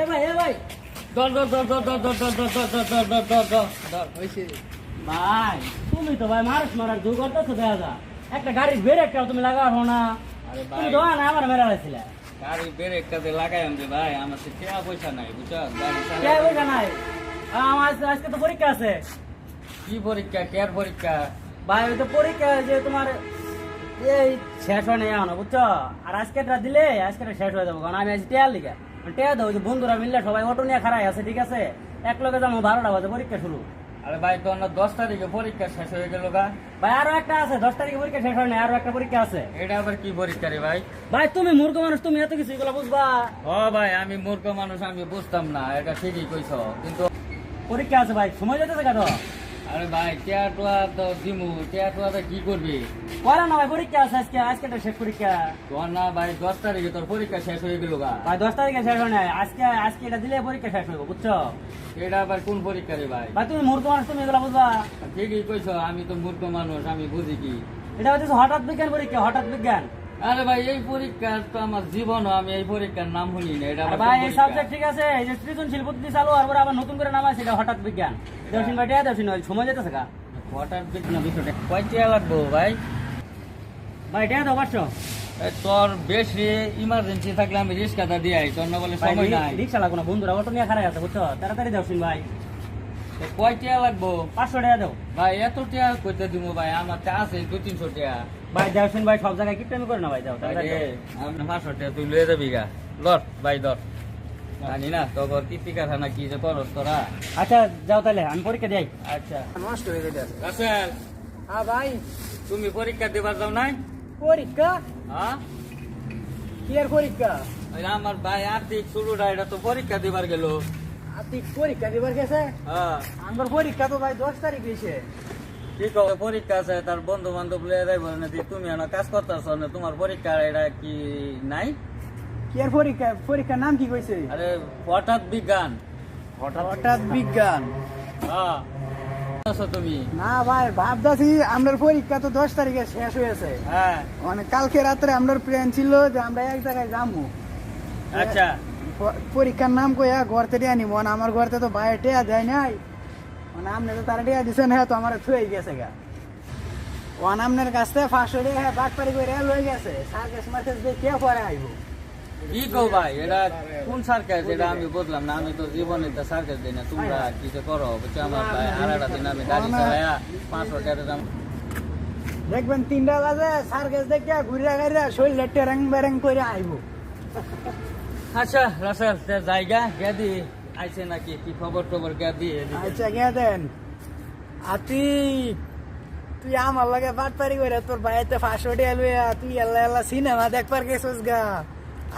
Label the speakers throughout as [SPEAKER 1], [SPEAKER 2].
[SPEAKER 1] এ ভাই ধর হইছে ভাই। তুমি তো ভাই মানুষ মারার দূর করতেছো দেখা যা। একটা গাড়ির ব্রেকটা তুমি লাগাও না।
[SPEAKER 2] আরে
[SPEAKER 1] তুমি
[SPEAKER 2] ভাই
[SPEAKER 1] দোয়া না আমার মেরা লাইছিলে।
[SPEAKER 2] গাড়ি ব্রেকটাতে লাগাইম যে ভাই আমার তো টাকা পয়সা নাই বুঝছো গাড়ি
[SPEAKER 1] কে
[SPEAKER 2] চালাই
[SPEAKER 1] বুঝা নাই? আমার আজকে তো পরীক্ষা আছে
[SPEAKER 2] কি পরীক্ষা কেয়ার পরীক্ষা
[SPEAKER 1] ভাই। ওই তো পরীক্ষা যে তোমার এই শেষ হয় না এখনো বুঝছো। আর আজকেটা দিলে আজকেটা শেষ হয়ে যাবো, কারণ আমি আজ টেয়ার লিখা টেয়া দেবো যে বন্ধুরা মিললে সবাই অটো নিয়ে খারাই আছে, ঠিক আছে। এক লগে যাবো 12টা বাজে পরীক্ষা শুরু।
[SPEAKER 2] আরে ভাই তো না 10 তারিখে পরীক্ষা শেষ হয়ে গেল গা।
[SPEAKER 1] ভাই আরো একটা আছে, 10 তারিখে পরীক্ষা শেষ হয় না, আরো একটা পরীক্ষা আছে।
[SPEAKER 2] এটা আবার কি পরীক্ষা রে ভাই?
[SPEAKER 1] ভাই তুমি মূর্খ মানুষ, তুমি এত কিছু এগুলো বুঝবা?
[SPEAKER 2] ও ভাই আমি মূর্খ মানুষ, আমি বুঝতাম না, এটা ঠিকই কইছো কিন্তু
[SPEAKER 1] পরীক্ষা আছে ভাই, সময় যেতেছে কেন?
[SPEAKER 2] আরে ভাই টিয়া তো দিমু টিয়া কি করবি?
[SPEAKER 1] করা না ভাই, পরীক্ষা আছে আজকে তো শেষ পরীক্ষা।
[SPEAKER 2] তোর না ভাই 10 তারিখে তোর পরীক্ষা শেষ হয়ে গেল গা।
[SPEAKER 1] ভাই 10 তারিখে শেষ হয় না, আজকে এটা দিলে পরীক্ষা শেষ হইব বুঝছো।
[SPEAKER 2] এটা আবার কোন পরীক্ষা রে ভাই?
[SPEAKER 1] ভাই তুমি মূর্খ মানুষ, তুমি এগুলো বুঝবা?
[SPEAKER 2] ঠিকই কইছো, আমি তো মূর্খ মানুষ, আমি বুঝি কি।
[SPEAKER 1] এটা হচ্ছে হঠাৎ বিজ্ঞান পরীক্ষা, হঠাৎ বিজ্ঞান।
[SPEAKER 2] আরে ভাই এই পরীক্ষা তো আমার জীবন, আমি এই পরীক্ষার নাম শুনি না। এটা আবার
[SPEAKER 1] ভাই
[SPEAKER 2] কোন
[SPEAKER 1] এই
[SPEAKER 2] পরীক্ষা?
[SPEAKER 1] সাবজেক্ট ঠিক আছে, এই যে সৃজনশীল বুদ্ধি চালু আর পরে আবার নতুন করে নাম আছে, এটা হঠাৎ বিজ্ঞান। দেওসিন ভাই দেওসিন ভাই সময় যেতেছে কা?
[SPEAKER 2] হঠাৎ বিঘ্ন বিষয়টা কয় টাকা লাগবো ভাই?
[SPEAKER 1] ভাই এটা দাও 500।
[SPEAKER 2] এই তোর বেশি ইমার্জেন্সি থাকলে আমি রিস্কাটা দিয়ে আই, তোর না বলে
[SPEAKER 1] ভাই
[SPEAKER 2] সময় নাই।
[SPEAKER 1] রিক্সা লাগো না, বন্ধুরা অটো নিয়ে খারাই আছে বুঝছো, তাড়াতাড়ি দেওসিন ভাই।
[SPEAKER 2] তো কয় টাকা লাগবো
[SPEAKER 1] 500 টাকা দাও।
[SPEAKER 2] ভাই? এত টাকা কইতে দিব ভাই, আমার তো আছে 200-300 টাকা।
[SPEAKER 1] ভাই দেওসিন ভাই সব জায়গায় কিপটামি করে না ভাই, দাও
[SPEAKER 2] ভাই
[SPEAKER 1] তাড়াতাড়ি
[SPEAKER 2] রে,
[SPEAKER 1] দাও।
[SPEAKER 2] আমি 500 টাকা তুই লয়ে যাবি গা। লর ভাই ধর, জানি না তোর কীর্তিকা থানা কি যে করস তোরা।
[SPEAKER 1] আচ্ছা যাও তাহলে, আমি পরীক্ষা দিই।
[SPEAKER 2] আচ্ছা
[SPEAKER 1] নষ্ট হয়ে গেছে।
[SPEAKER 2] রাসেল,
[SPEAKER 1] হ্যাঁ ভাই।
[SPEAKER 2] তুমি পরীক্ষা দেবার যাও নাই?
[SPEAKER 1] পরীক্ষা?
[SPEAKER 2] হ্যাঁ
[SPEAKER 1] কি আর পরীক্ষা?
[SPEAKER 2] ওই আমার ভাই আর্থিক শুরুটা, এটা তো পরীক্ষা দিবার গেল।
[SPEAKER 1] আপনি পরীক্ষা দিবার গেছে?
[SPEAKER 2] হ্যাঁ
[SPEAKER 1] আমার পরীক্ষা তো ভাই 10 তারিখ হয়েছে।
[SPEAKER 2] কি কবে পরীক্ষা আছে, তার বন্ধু বান্ধব লয়ে যাইব না, তুমি এনে কাজ করতেছ না, তোমার পরীক্ষা এটা কি নাই?
[SPEAKER 1] কি আর পরীক্ষা? পরীক্ষার নাম কি কইছে?
[SPEAKER 2] আরে হঠাৎ বিজ্ঞান।
[SPEAKER 1] হঠাৎ বিজ্ঞান।
[SPEAKER 2] হ্যাঁ আছো তুমি?
[SPEAKER 3] না ভাই ভাবতেছি আপনার পরীক্ষা তো 10 তারিখে শেষ হয়েছে,
[SPEAKER 2] হ্যাঁ
[SPEAKER 3] মানে কালকে রাত্রে আপনার প্ল্যান ছিল যে আমরা এক জায়গায় যাবো।
[SPEAKER 2] আচ্ছা
[SPEAKER 3] পরীক্ষার নাম কইয়া ঘর থেকে আনি, মনে আমার ঘরতে তো বাইরে টেয়া দেয় নাই, মানে আপনি তো তারা টেয়া দিচ্ছেন, হ্যাঁ তো আমার থুয়ে গেছে গা। ওয়ান আপনার কাছ থেকে 500 টাকা হ্যাঁ বাটপারি করে লয়ে গেছে, সার্কেস মার্কেস দিয়ে কে পরে আইব?
[SPEAKER 2] কি কো ভাই, এটা কোন সার্কাস? এটা আমি বুঝলাম না, আমি তো জীবনে তো সার্কাস দিই না। তোমরা কি যে করো বুঝছো, আমার ভাই আড়াটা দিন আমি গাড়ি চালাইয়া 500 টাকা দাম।
[SPEAKER 3] দেখবেন 3টা বাজে সার্কেস দেখে ঘুরে গাড়ি শরীরে টেরাং বেরাং করে আইব।
[SPEAKER 2] আচ্ছা রাসেল জায়গা গেদি আইছে নাকি, কি খবর টবর গেদি?
[SPEAKER 3] আচ্ছা গে দেন তুই আমার লগে বাটপারি করে তোর ভাইতে 500 টাকা লইয়া তুই এল্লা সিনেমা দেখবার গেছিস গা।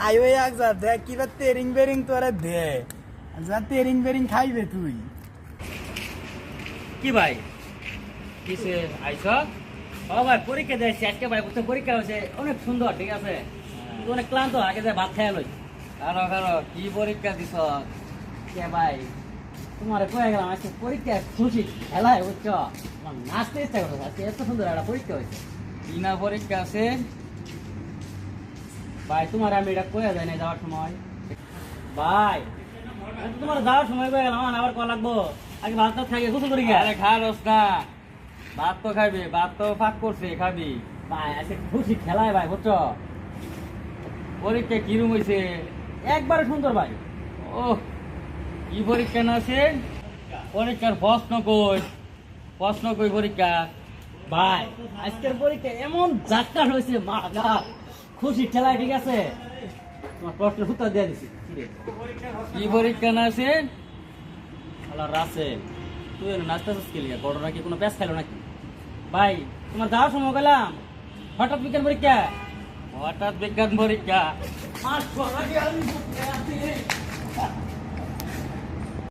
[SPEAKER 3] আইও এক যা দেখ কিবা তেরিং বেরিং তোরা দে, যা তেরিং বেরিং খাইবে তুই।
[SPEAKER 1] কি ভাই কিসে আইছ? ও ভাই পরীক্ষা দিয়েছি আজকে ভাই, বুঝতে পরীক্ষা হয়েছে অনেক সুন্দর, ঠিক আছে। তুই অনেক ক্লান্ত, আগে যে ভাত খাইয়া লই।
[SPEAKER 2] কারো কি পরীক্ষা দিছ?
[SPEAKER 1] কে ভাই তোমার কয়ে গেলাম আজকে পরীক্ষা খুশি খেলায় বুঝছো, আমার নাচতে ইচ্ছা করছে, আজকে এত সুন্দর একটা পরীক্ষা হয়েছে।
[SPEAKER 2] কি না পরীক্ষা আছে?
[SPEAKER 1] ভাই তোমার আমি এটা কয়ে যায় না যাওয়ার সময়। ভাই আমি তো তোমার যাওয়ার সময় কয়ে গেলাম, আমার আবার কল লাগবো, আগে ভাত টাত খাইয়ে গোসল করি গিয়া।
[SPEAKER 2] আরে খারস না, ভাত তো খাবি, ভাত তো ফাঁক করছে খাবি।
[SPEAKER 1] ভাই আজকে খুশি খেলায় ভাই বুঝছো,
[SPEAKER 2] পরীক্ষা কিরম হয়েছে?
[SPEAKER 1] একবারে সুন্দর ভাই।
[SPEAKER 2] ও কি পরীক্ষা না আছে? পরীক্ষার প্রশ্ন কই পরীক্ষা?
[SPEAKER 1] ভাই আজকের পরীক্ষা এমন যাত্রা হয়েছে, মা গা খুশি খেলায়, ঠিক আছে। তোমার প্রশ্নের উত্তর দিয়ে দিছি।
[SPEAKER 2] কি পরীক্ষা না আছে?
[SPEAKER 1] আল্লাহ রাসে তুই নাচতে কে লিয়া বড় নাকি কোনো প্যাস খাইলো নাকি? ভাই তোমার যাওয়ার সময় গেলাম হঠাৎ বিজ্ঞান পরীক্ষা।
[SPEAKER 2] হঠাৎ বিজ্ঞান পরীক্ষা?
[SPEAKER 1] মাস